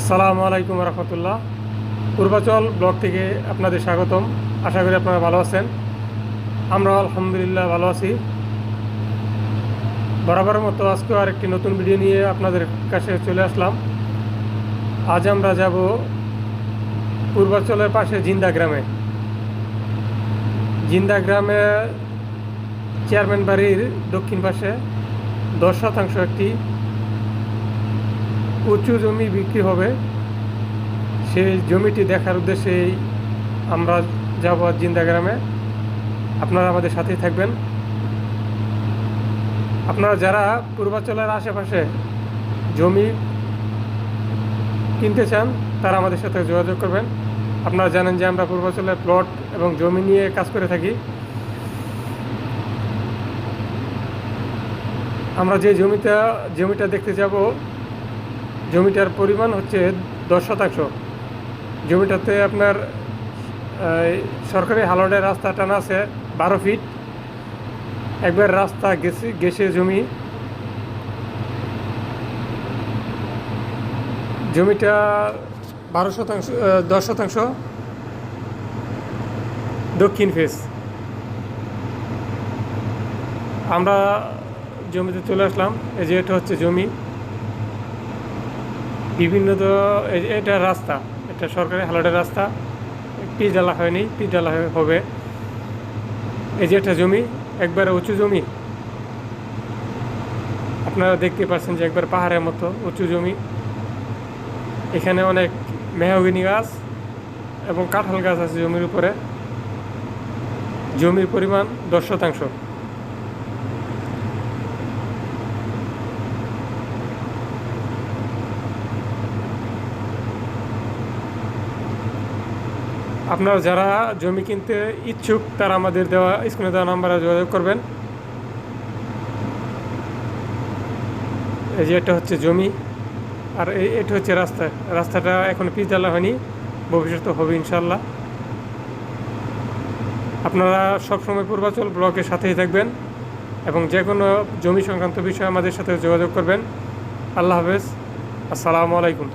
আসসালামু আলাইকুম রহমতুল্লাহ। পূর্বাচল ব্লগ থেকে আপনাদের স্বাগতম। আশা করি আপনারা ভালো আছেন। আমরা আলহামদুলিল্লাহ ভালো আছি। বরাবরের মতো আজকেও আরেকটি নতুন ভিডিও নিয়ে আপনাদের কাছে চলে আসলাম। আজ আমরা যাব পূর্বাচলের পাশে জিন্দা গ্রামে। জিন্দা গ্রামে চেয়ারম্যান বাড়ির দক্ষিণ পাশে 10% একটি উঁচু জমি বিক্রি হবে। সেই জমিটি দেখার উদ্দেশ্যেই আমরা যাব জিন্দা গ্রামে। আপনারা আমাদের সাথেই থাকবেন। আপনারা যারা পূর্বাচলের আশেপাশে জমি কিনতে চান তারা আমাদের সাথে যোগাযোগ করবেন। আপনারা জানেন যে আমরা পূর্বাচলের প্লট এবং জমি নিয়ে কাজ করে থাকি। আমরা যে জমিটা দেখতে যাব, জমিটার পরিমাণ হচ্ছে 10%। জমিটাতে আপনার সরকারি হালটের রাস্তা টানা আছে 12 ফিট। একবার রাস্তা গেছে জমিটা 10% দক্ষিণ ফেস। আমরা জমিতে চলে আসলাম। এই যে এটা হচ্ছে জমি। এটা রাস্তা, এটা সরকারি হালটের রাস্তা। পিচ ডালা হয়নি, পিচ ডালা হবে। এই যে একটা জমি, একবারে উঁচু জমি। আপনারা দেখতে পাচ্ছেন যে একবার পাহাড়ের মতো উঁচু জমি। এখানে অনেক মেহগিনি গাছ এবং কাঁঠাল গাছ আছে জমির উপরে। জমির পরিমাণ 10%। আপনারা যারা জমি কিনতে ইচ্ছুক তারা আমাদের স্ক্রিনে দেওয়া নাম্বারে যোগাযোগ করবেন। এই যে এটা হচ্ছে জমি, আর এটা হচ্ছে রাস্তাটা এখন পিচ ঢালা হয়নি, ভবিষ্যতে হবে ইনশাল্লাহ। আপনারা সবসময় পূর্বাচল ব্লকের সাথেই থাকবেন এবং যে কোনো জমি সংক্রান্ত বিষয়ে আমাদের সাথে যোগাযোগ করবেন। আল্লাহ হাফেজ। আসসালামু আলাইকুম।